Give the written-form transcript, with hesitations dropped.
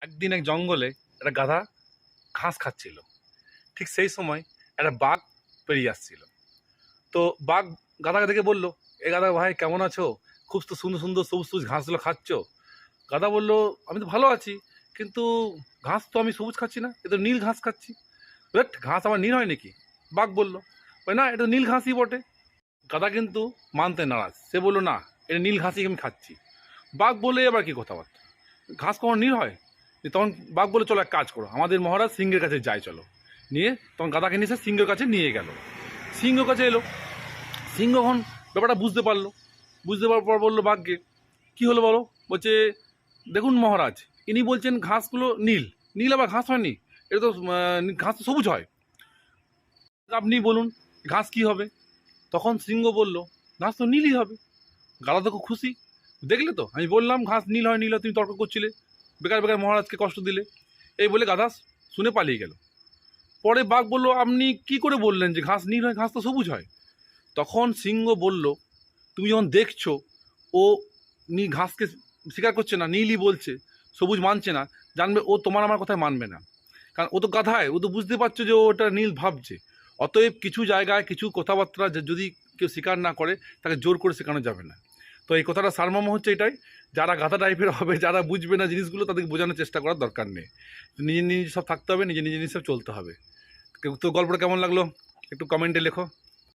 একদিন এক জঙ্গলে একটা গাধা ঘাস খাচ্ছিল। ঠিক সেই সময় একটা বাঘ পেরিয়ে আসছিল। তো বাঘ গাধাকে দেখে বলল, এ গাধা ভাই কেমন আছো? খুব তো সুন্দর সুন্দর সবুজ সবুজ ঘাসগুলো খাচ্ছ। গাধা বলল, আমি তো ভালো আছি, কিন্তু ঘাস তো আমি সবুজ খাচ্ছি না, এ তো নীল ঘাস খাচ্ছি। বাট ঘাস আমার নীল হয় নাকি? বাঘ বলল, না এটা নীল ঘাসই বটে। গাধা কিন্তু মানতে নারাজ। সে বলল, না, এটা নীল ঘাসই আমি খাচ্ছি। বাঘ বলে এবার কি কথাবার্তা, ঘাস কখনো নীল হয়? তখন বাঘ বলে, চলো এক কাজ করো, আমাদের মহারাজ সিংহের কাছে যাই চলো। নিয়ে তখন গাধাকে নিয়ে এসে সিংহের কাছে নিয়ে গেল। সিংহের কাছে এলো। সিংহ এখন ব্যাপারটা বুঝতে পারলো। বুঝতে পারার পর বললো বাঘকে, কি হলো বলো? বলছে, দেখুন মহারাজ, ইনি বলছেন ঘাসগুলো নীল। নীল আবার ঘাস হয়নি, এটা তো ঘাস তো সবুজ হয়। আপনি বলুন ঘাস কি হবে? তখন সিংহ বলল, ঘাস তো নীলই হবে। গাধা তো খুব খুশি। দেখলে তো, আমি বললাম ঘাস নীল হয়, নীল হয়, তুমি তর্ক করছিলে, বেকার বেকার মহারাজকে কষ্ট দিলে। এই বলে গাধা শুনে পালিয়ে গেল। পরে বাঘ বলল, আপনি কি করে বললেন যে ঘাস নীল হয়? ঘাস তো সবুজ হয়। তখন সিংহ বলল, তুমি যখন দেখছো ও ঘাসকে স্বীকার করছে না, নীলই বলছে, সবুজ মানছে না, জানবে ও তোমার আমার কথায় মানবে না। কারণ ও তো গাধায়, ও তো বুঝতে পারছো যে ও ওটা নীল ভাবছে। অতএব কিছু জায়গায় কিছু কথাবার্তা যদি কেউ স্বীকার না করে, তাকে জোর করে শেখানো যাবে না। তো এই কথাটা সারমর্ম হচ্ছে এটাই, যারা গাধা টাইপের হবে, যারা বুঝবে না জিনিসগুলো, তাদেরকে বোঝানোর চেষ্টা করার দরকার নেই। নিজে নিজে সব থাকতে হবে, নিজে নিজে সব চলতে হবে। তো গল্পটা কেমন লাগলো একটু কমেন্টে লেখো।